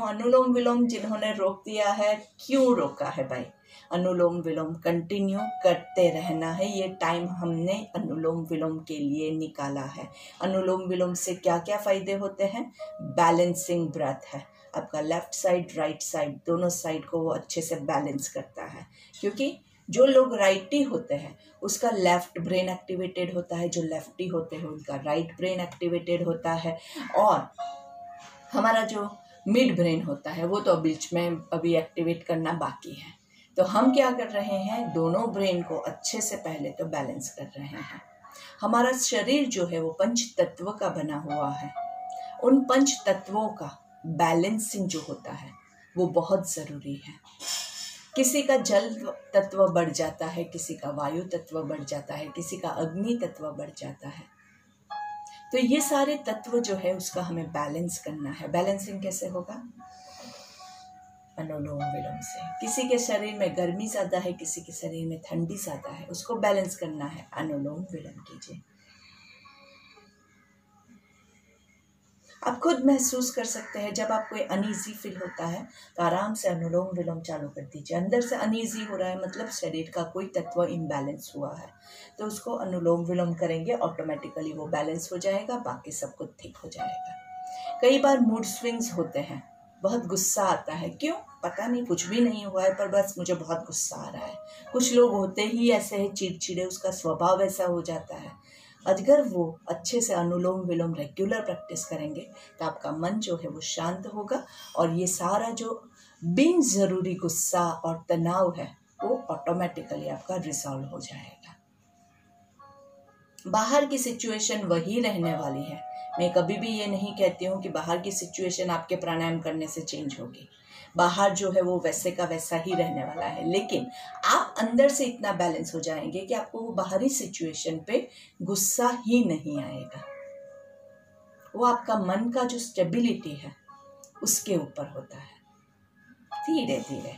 अनुलोम विलोम जिन्होंने रोक दिया है, क्यों रोका है भाई? अनुलोम विलोम कंटिन्यू करते रहना है। ये टाइम हमने अनुलोम विलोम के लिए निकाला है। अनुलोम विलोम से क्या क्या फायदे होते हैं? बैलेंसिंग ब्रेथ है, आपका लेफ्ट साइड राइट साइड दोनों साइड को वो अच्छे से बैलेंस करता है। क्योंकि जो लोग राइटी होते हैं उसका लेफ्ट ब्रेन एक्टिवेटेड होता है, जो लेफ्टी होते हैं उनका राइट ब्रेन एक्टिवेटेड होता है। और हमारा जो मिड ब्रेन होता है वो तो बीच में अभी एक्टिवेट करना बाकी है। तो हम क्या कर रहे हैं, दोनों ब्रेन को अच्छे से पहले तो बैलेंस कर रहे हैं। हमारा शरीर जो है वो 5 तत्व का बना हुआ है। उन 5 तत्वों का बैलेंसिंग जो होता है वो बहुत ज़रूरी है। किसी का जल तत्व बढ़ जाता है, किसी का वायु तत्व बढ़ जाता है, किसी का अग्नि तत्व बढ़ जाता है। तो ये सारे तत्व जो है उसका हमें बैलेंस करना है। बैलेंसिंग कैसे होगा? अनुलोम विलोम से। किसी के शरीर में गर्मी ज़्यादा है, किसी के शरीर में ठंडी ज़्यादा है, उसको बैलेंस करना है, अनुलोम विलोम कीजिए। आप खुद महसूस कर सकते हैं, जब आपको अनईजी फील होता है तो आराम से अनुलोम विलोम चालू कर दीजिए। अंदर से अनईजी हो रहा है, मतलब शरीर का कोई तत्व इम्बैलेंस हुआ है, तो उसको अनुलोम विलोम करेंगे, ऑटोमेटिकली वो बैलेंस हो जाएगा, बाकी सब कुछ ठीक हो जाएगा। कई बार मूड स्विंग्स होते हैं, बहुत गुस्सा आता है, क्यों पता नहीं, कुछ भी नहीं हुआ है पर बस मुझे बहुत गुस्सा आ रहा है। कुछ लोग होते ही ऐसे हैं चिड़चिड़े, उसका स्वभाव ऐसा हो जाता है। अगर वो अच्छे से अनुलोम विलोम रेगुलर प्रैक्टिस करेंगे तो आपका मन जो है वो शांत होगा, और ये सारा जो बिन ज़रूरी गुस्सा और तनाव है वो ऑटोमेटिकली आपका रिजॉल्व हो जाएगा। बाहर की सिचुएशन वही रहने वाली है। मैं कभी भी ये नहीं कहती हूँ कि बाहर की सिचुएशन आपके प्राणायाम करने से चेंज होगी। बाहर जो है वो वैसे का वैसा ही रहने वाला है, लेकिन आप अंदर से इतना बैलेंस हो जाएंगे कि आपको वो बाहरी सिचुएशन पे गुस्सा ही नहीं आएगा। वो आपका मन का जो स्टेबिलिटी है उसके ऊपर होता है। धीरे धीरे,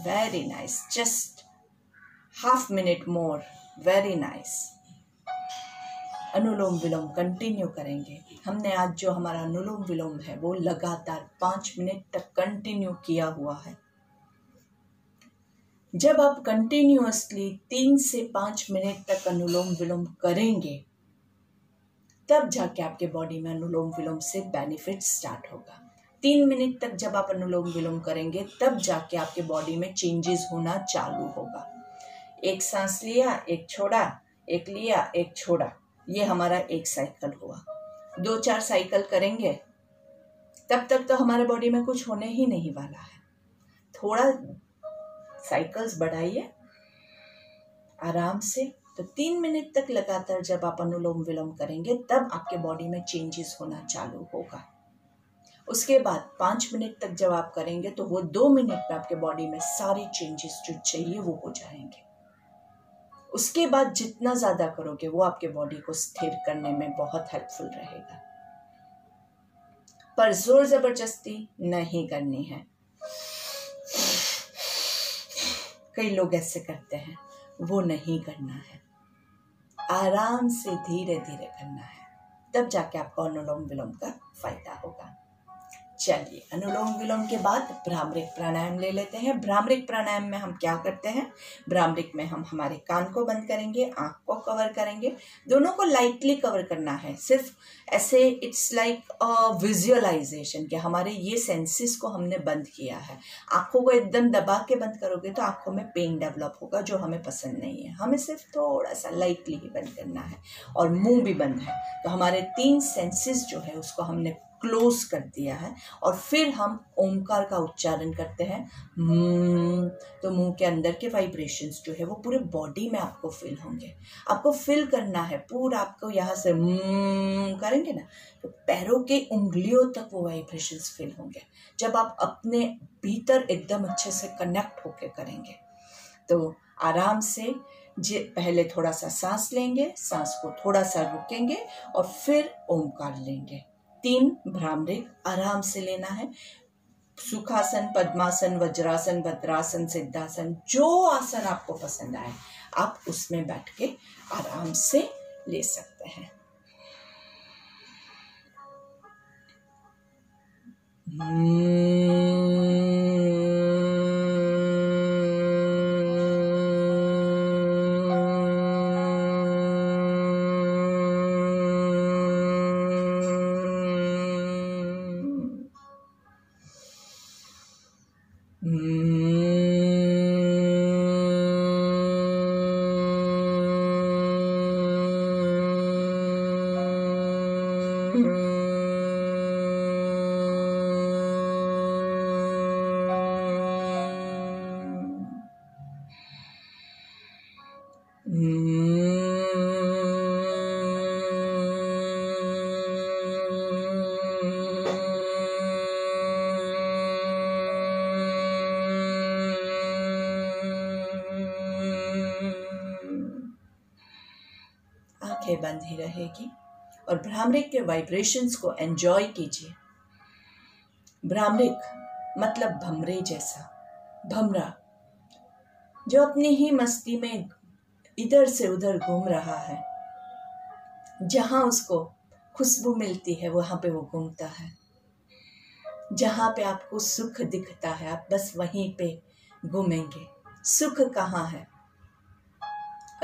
very nice, just half minute more, very nice. Anulom Vilom continue करेंगे। हमने आज जो हमारा अनुलोम विलोम है वो लगातार 5 मिनट तक कंटिन्यू किया हुआ है। जब आप कंटिन्यूअसली 3 से 5 मिनट तक अनुलोम विलोम करेंगे, तब जाके आपके बॉडी में अनुलोम विलोम से बेनिफिट स्टार्ट होगा। 3 मिनट तक जब आप अनुलोम विलोम करेंगे, तब जाके आपके बॉडी में चेंजेस होना चालू होगा। एक सांस लिया, एक छोड़ा, एक लिया, एक छोड़ा, ये हमारा एक साइकिल हुआ। 2-4 साइकिल करेंगे, तब तक तो हमारे बॉडी में कुछ होने ही नहीं वाला है। थोड़ा साइकिल्स बढ़ाइए आराम से। तो 3 मिनट तक लगातार जब आप अनुलोम विलोम करेंगे, तब आपके बॉडी में चेंजेस होना चालू होगा। उसके बाद 5 मिनट तक जब आप करेंगे, तो वो 2 मिनट में आपके बॉडी में सारे चेंजेस जो चाहिए वो हो जाएंगे। उसके बाद जितना ज्यादा करोगे, वो आपके बॉडी को स्थिर करने में बहुत हेल्पफुल रहेगा। पर जोर जबरदस्ती नहीं करनी है। कई लोग ऐसे करते हैं, वो नहीं करना है। आराम से धीरे धीरे करना है, तब जाके आपको अनुलोम विलोम का फायदा होगा। चलिए, अनुलोम विलोम के बाद भ्रामरिक प्राणायाम ले लेते हैं। भ्रामरिक प्राणायाम में हम क्या करते हैं? भ्रामरिक में हम हमारे कान को बंद करेंगे, आंख को कवर करेंगे। दोनों को लाइटली कवर करना है, सिर्फ ऐसे इट्स लाइक विजुअलाइजेशन कि हमारे ये सेंसेस को हमने बंद किया है। आंखों को एकदम दबा के बंद करोगे तो आंखों में पेन डेवलप होगा, जो हमें पसंद नहीं है। हमें सिर्फ थोड़ा सा लाइटली ही बंद करना है, और मुंह भी बंद है। तो हमारे 3 सेंसेस जो है उसको हमने क्लोज कर दिया है, और फिर हम ओमकार का उच्चारण करते हैं। तो मुंह के अंदर के वाइब्रेशंस जो है वो पूरे बॉडी में आपको फील होंगे। आपको फील करना है पूरा, आपको यहाँ से करेंगे ना, तो पैरों के उंगलियों तक वो वाइब्रेशंस फील होंगे। जब आप अपने भीतर एकदम अच्छे से कनेक्ट होके करेंगे, तो आराम से पहले थोड़ा सा सांस लेंगे, सांस को थोड़ा सा रुकेंगे, और फिर ओमकार लेंगे। 3 भ्रामरिक आराम से लेना है। सुखासन, पद्मासन, वज्रासन, भद्रासन, सिद्धासन, जो आसन आपको पसंद आए आप उसमें बैठ के आराम से ले सकते हैं। आंखें बंद ही रहेगी, और भ्रामरिक के वाइब्रेशंस को एंजॉय कीजिए। भ्रामरिक मतलब भमरे जैसा, भमरा जो अपनी ही मस्ती में इधर से उधर घूम रहा है। जहां उसको खुशबू मिलती है वहां पे वो घूमता है। जहां पे आपको सुख दिखता है आप बस वहीं पे घूमेंगे। सुख कहाँ है?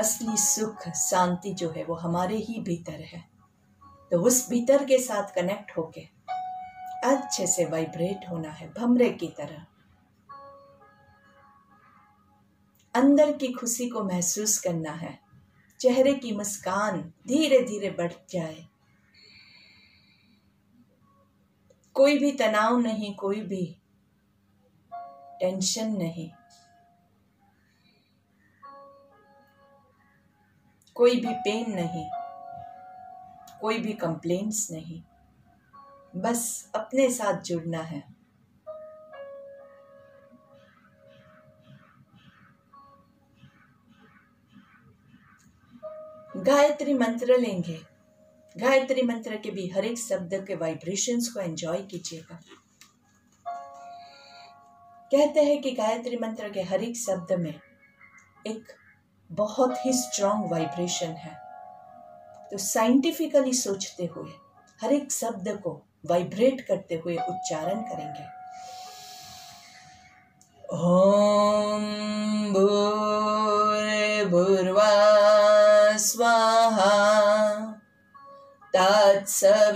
असली सुख, शांति जो है वो हमारे ही भीतर है। तो उस भीतर के साथ कनेक्ट होके अच्छे से वाइब्रेट होना है, भमरे की तरह। अंदर की खुशी को महसूस करना है। चेहरे की मुस्कान धीरे धीरे बढ़ जाए। कोई भी तनाव नहीं, कोई भी टेंशन नहीं, कोई भी पेन नहीं, कोई भी कंप्लेंट्स नहीं। बस अपने साथ जुड़ना है। गायत्री मंत्र लेंगे। गायत्री मंत्र के भी हर एक शब्द के वाइब्रेशंस को एंजॉय कीजिएगा। कहते हैं कि गायत्री मंत्र के हर एक शब्द में एक बहुत ही स्ट्रॉन्ग वाइब्रेशन है। तो साइंटिफिकली सोचते हुए हर एक शब्द को वाइब्रेट करते हुए उच्चारण करेंगे। ओम भूर्भुवः स्वाहा तत्सवितुर्वरेण्यं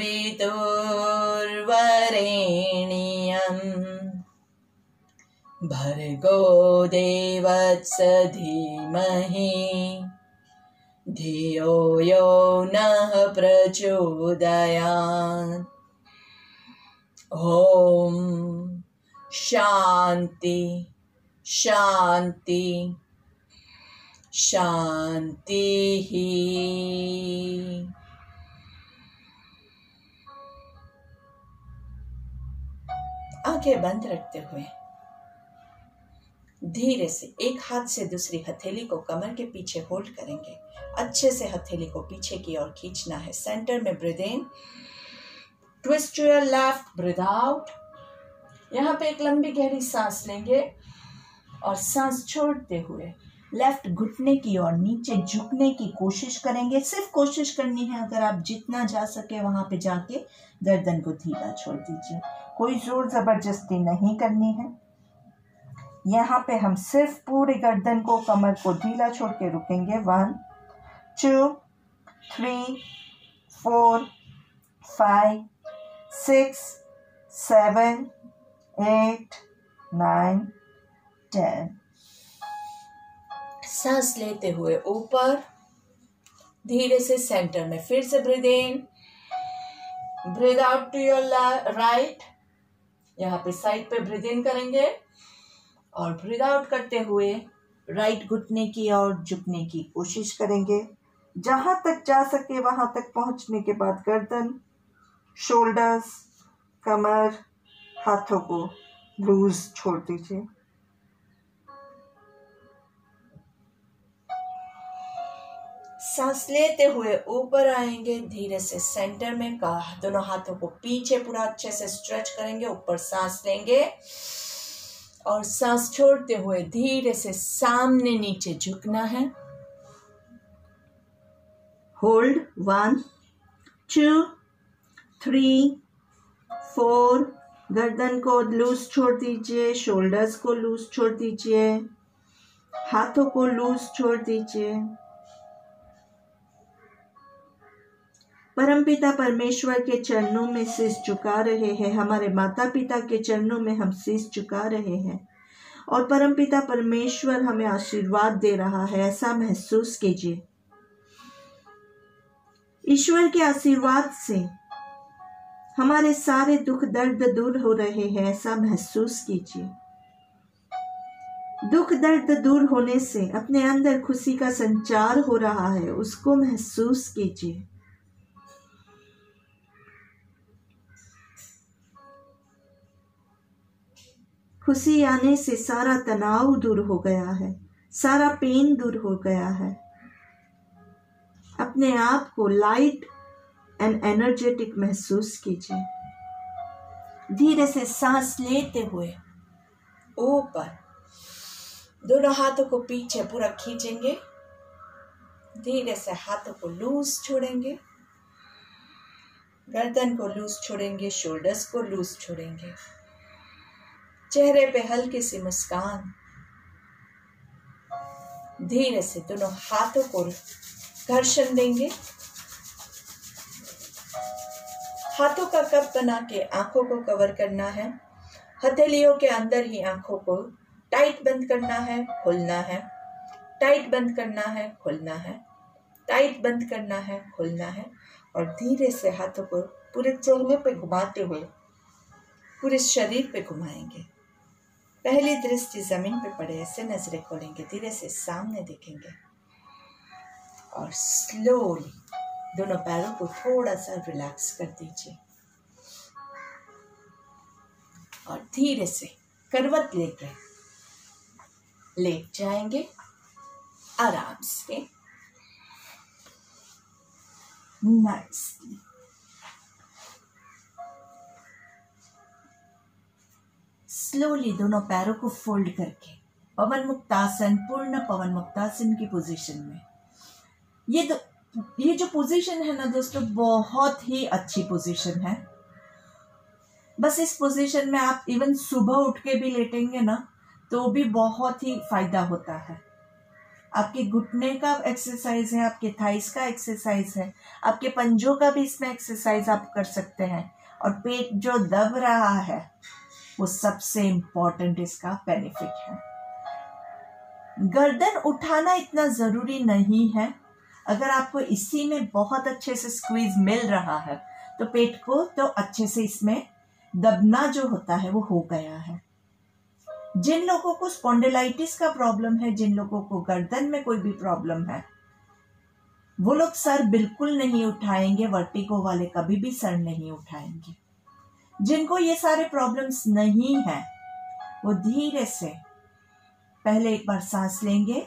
भर्गो देवस्य धीमहि धियो यो नः प्रचोदयात्। ओम शांति शांति शांति ही। आंखें बंद रखते हुए धीरे से एक हाथ से दूसरी हथेली को कमर के पीछे होल्ड करेंगे। अच्छे से हथेली को पीछे की ओर खींचना है। सेंटर में breathe in, twist your left, breathe out. यहाँ पे एक लंबी गहरी सांस लेंगे और सांस छोड़ते हुए लेफ्ट घुटने की ओर नीचे झुकने की कोशिश करेंगे। सिर्फ कोशिश करनी है। अगर आप जितना जा सके वहां पे जाके गर्दन को ढीला छोड़ दीजिए। कोई जोर जबरदस्ती नहीं करनी है। यहाँ पे हम सिर्फ पूरे गर्दन को, कमर को ढीला छोड़ के रुकेंगे। 1 2 3 4 5 6 7 8 9 10। सांस लेते हुए ऊपर, धीरे से सेंटर में फिर से breathe in, breathe out to your right. यहाँ पे साइड पे ब्रीथ इन करेंगे और ब्रीथ आउट करते हुए राइट घुटने की ओर झुकने की कोशिश करेंगे। जहां तक जा सके वहां तक पहुंचने के बाद गर्दन, शोल्डर्स, कमर, हाथों को लूज छोड़ दीजिए। सांस लेते हुए ऊपर आएंगे, धीरे से सेंटर में दोनों हाथों को पीछे पूरा अच्छे से स्ट्रेच करेंगे। ऊपर सांस लेंगे और सांस छोड़ते हुए धीरे से सामने नीचे झुकना है। होल्ड 1 2 3 4। गर्दन को लूज छोड़ दीजिए, शोल्डर्स को लूज छोड़ दीजिए, हाथों को लूज छोड़ दीजिए। परमपिता परमेश्वर के चरणों में शीश झुका रहे हैं। हमारे माता पिता के चरणों में हम शीश झुका रहे हैं और परमपिता परमेश्वर हमें आशीर्वाद दे रहा है, ऐसा महसूस कीजिए। ईश्वर के आशीर्वाद से हमारे सारे दुख दर्द दूर हो रहे हैं, ऐसा महसूस कीजिए। दुख दर्द दूर होने से अपने अंदर खुशी का संचार हो रहा है, उसको महसूस कीजिए। खुशी आने से सारा तनाव दूर हो गया है, सारा पेन दूर हो गया है। अपने आप को लाइट एंड एनर्जेटिक महसूस कीजिए। धीरे से सांस लेते हुए ऊपर दोनों हाथों को पीछे पूरा खींचेंगे। धीरे से हाथों को लूज छोड़ेंगे, गर्दन को लूज छोड़ेंगे, शोल्डर्स को लूज छोड़ेंगे। चेहरे पे हल्की सी मुस्कान। धीरे से दोनों हाथों को घर्षण देंगे। हाथों का कप बना के आंखों को कवर करना है। हथेलियों के अंदर ही आंखों को टाइट बंद करना है, खुलना है, टाइट बंद करना है, खुलना है, टाइट बंद करना है, खुलना है। और धीरे से हाथों को पूरे चेहरे पे घुमाते हुए पूरे शरीर पे घुमाएंगे। पहली दृष्टि जमीन पे पड़े ऐसे नजरें खोलेंगे। धीरे से सामने देखेंगे और स्लोली दोनों पैरों को थोड़ा सा रिलैक्स कर दीजिए और धीरे से करवट लेकर लेट जाएंगे आराम से, नाइसली। स्लोली दोनों पैरों को फोल्ड करके पवन मुक्तासन, पूर्ण पवन मुक्तासन की पोजीशन में। ये जो पोजीशन है ना दोस्तों, बहुत ही अच्छी पोजीशन है। बस इस पोजीशन में आप इवन सुबह उठ के भी लेटेंगे ना तो भी बहुत ही फायदा होता है। आपके घुटने का एक्सरसाइज है, आपके थाइस का एक्सरसाइज है, आपके पंजों का भी इसमें एक्सरसाइज आप कर सकते हैं। और पेट जो दब रहा है वो सबसे इम्पोर्टेंट इसका बेनिफिट है। गर्दन उठाना इतना जरूरी नहीं है। अगर आपको इसी में बहुत अच्छे से स्क्वीज मिल रहा है तो पेट को तो अच्छे से इसमें दबना जो होता है वो हो गया है। जिन लोगों को स्पॉन्डिलाइटिस का प्रॉब्लम है, जिन लोगों को गर्दन में कोई भी प्रॉब्लम है, वो लोग सर बिल्कुल नहीं उठाएंगे, वर्टिगो वाले कभी भी सर नहीं उठाएंगे। जिनको ये सारे प्रॉब्लम्स नहीं है वो धीरे से पहले एक बार सांस लेंगे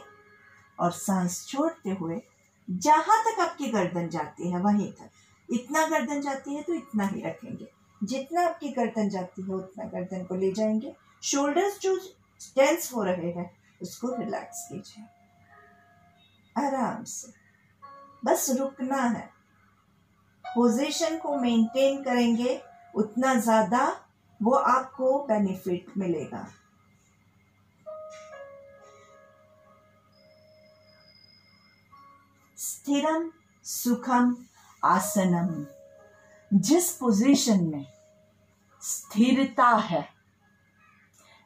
और सांस छोड़ते हुए जहां तक आपकी गर्दन जाती है वहीं तक, इतना गर्दन जाती है तो इतना ही रखेंगे, जितना आपकी गर्दन जाती है उतना गर्दन को ले जाएंगे। शोल्डर्स जो टेंस हो रहे हैं उसको रिलैक्स कीजिए, आराम से, बस रुकना है। पोजीशन को मेंटेन करेंगे उतना ज्यादा वो आपको बेनिफिट मिलेगा। स्थिरम सुखम आसनम, जिस पोजीशन में स्थिरता है,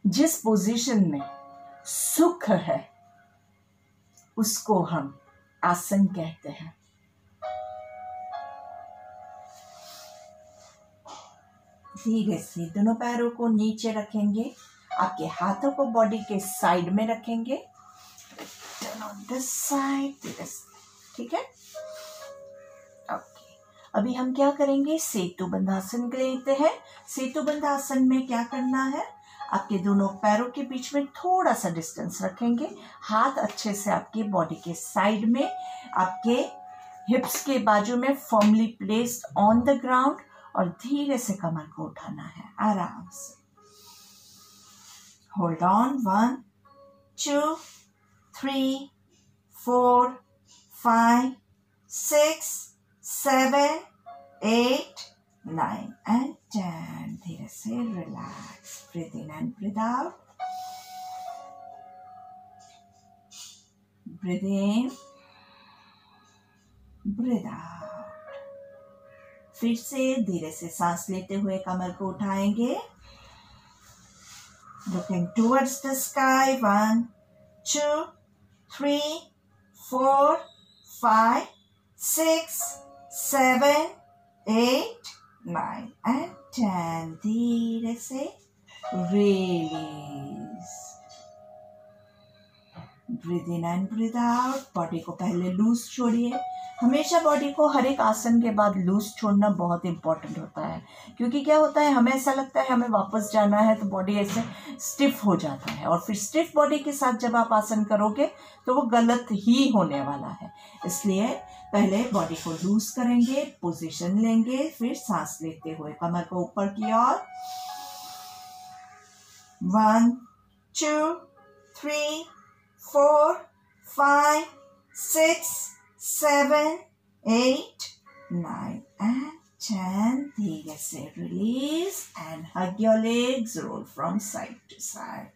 जिस पोजीशन में सुख है, उसको हम आसन कहते हैं। धीरे से दोनों पैरों को नीचे रखेंगे, आपके हाथों को बॉडी के साइड में रखेंगे, दिस साइड, ठीक है। ओके, अभी हम क्या करेंगे, सेतु बंधासन लेते हैं। सेतु बंधासन में क्या करना है, आपके दोनों पैरों के बीच में थोड़ा सा डिस्टेंस रखेंगे, हाथ अच्छे से आपके बॉडी के साइड में, आपके हिप्स के बाजू में firmly placed on the ground, और धीरे से कमर को उठाना है आराम से। Hold on, 1 2 3 4 5 6 7 8 9 and 10. धीरे से relax, breathe in and breathe out, breathe in, breathe out. फिर से धीरे से सांस लेते हुए कमर को उठाएंगे, looking towards the sky, 1 2 3 4 5 6 7 8 9 and 10. धीरे से release, breathe in and breathe out. Body को पहले लूज छोड़िए। हमेशा बॉडी को हर एक आसन के बाद लूज छोड़ना बहुत इंपॉर्टेंट होता है, क्योंकि क्या होता है, हमें ऐसा लगता है हमें वापस जाना है तो बॉडी ऐसे स्टिफ हो जाता है, और फिर स्टिफ बॉडी के साथ जब आप आसन करोगे तो वो गलत ही होने वाला है। इसलिए पहले बॉडी को लूज करेंगे, पोजीशन लेंगे, फिर सांस लेते हुए कमर को ऊपर की ओर, 1 2 3 4 5 6 7 8 9 and 10. धीरे से release and hug your legs, roll from side to side.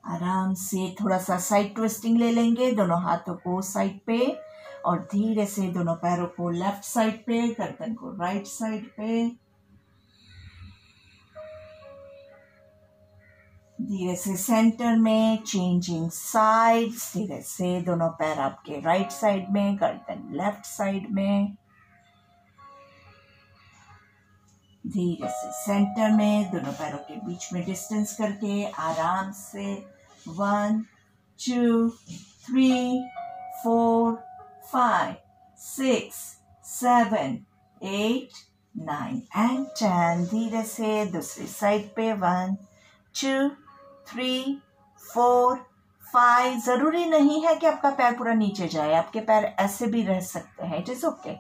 आराम से थोड़ा सा साइड ट्विस्टिंग ले लेंगे, दोनों हाथों को साइड पे, और धीरे से दोनों पैरों को लेफ्ट साइड पे, गर्दन को राइट साइड पे। धीरे से सेंटर में, चेंजिंग साइड्स, धीरे से दोनों पैर आपके राइट साइड में, गर्दन लेफ्ट साइड में। धीरे से सेंटर में, दोनों पैरों के बीच में डिस्टेंस करके आराम से 1 2 3 4 5 6 7 8 9 and 10. धीरे से दूसरी साइड पे, 1 2 3 4 5। जरूरी नहीं है कि आपका पैर पूरा नीचे जाए, आपके पैर ऐसे भी रह सकते हैं, इट इज ओके।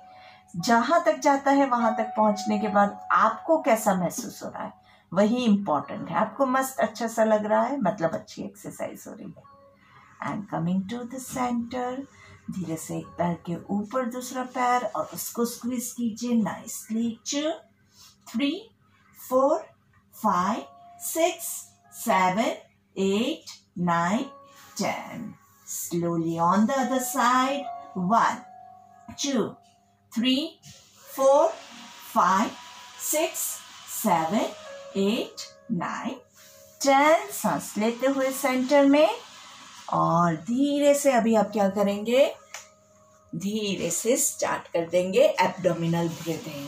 जहां तक जाता है वहां तक पहुंचने के बाद आपको कैसा महसूस हो रहा है वही इंपॉर्टेंट है। आपको मस्त अच्छा सा लग रहा है, मतलब अच्छी एक्सरसाइज हो रही है। And coming to the center, धीरे से एक पैर के ऊपर दूसरा पैर और उसको स्क्वीज कीजिए nicely. 2 3 4 5 6 7 8 9 10. Slowly on the other side. 1 2 3 4 5 6 7 8 9 10. सांस लेते हुए सेंटर में और धीरे से अभी आप क्या करेंगे, धीरे से स्टार्ट कर देंगे एब्डोमिनल ब्रीदिंग।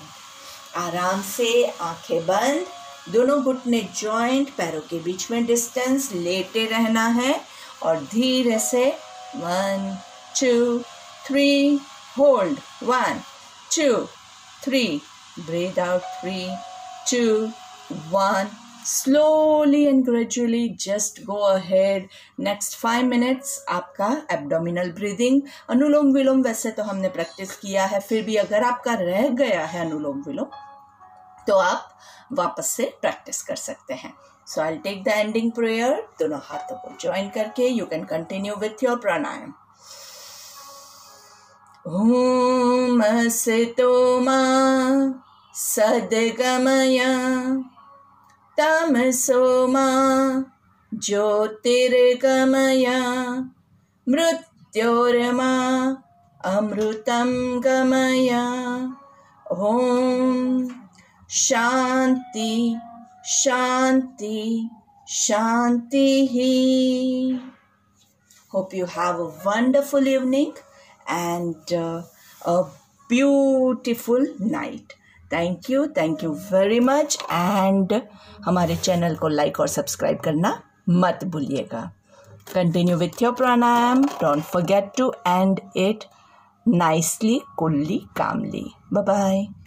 आराम से आंखें बंद, दोनों घुटने जॉइंट, पैरों के बीच में डिस्टेंस, लेटे रहना है और धीरे से 1 2 3 hold 1 2 3 breathe out 3 2 1 slowly and gradually just go ahead. Next 5 minutes आपका एब्डोमिनल ब्रीदिंग, अनुलोम विलोम वैसे तो हमने प्रैक्टिस किया है, फिर भी अगर आपका रह गया है अनुलोम विलोम तो आप वापस से प्रैक्टिस कर सकते हैं। So I take the ending prayer, दोनों हाथों को ज्वाइन करके you can continue with your pranayama. ओम असतो मा सद्गमय तमसो मा ज्योतिर्गमय मृत्योर्मा अमृतं गमय। ओम शांति शांति शांति ही। Hope you have a wonderful evening and a beautiful night. Thank you very much and हमारे चैनल को लाइक और सब्सक्राइब करना मत भूलिएगा। Continue with your pranayam. Don't forget to end it nicely, coolly, calmly. Bye-bye.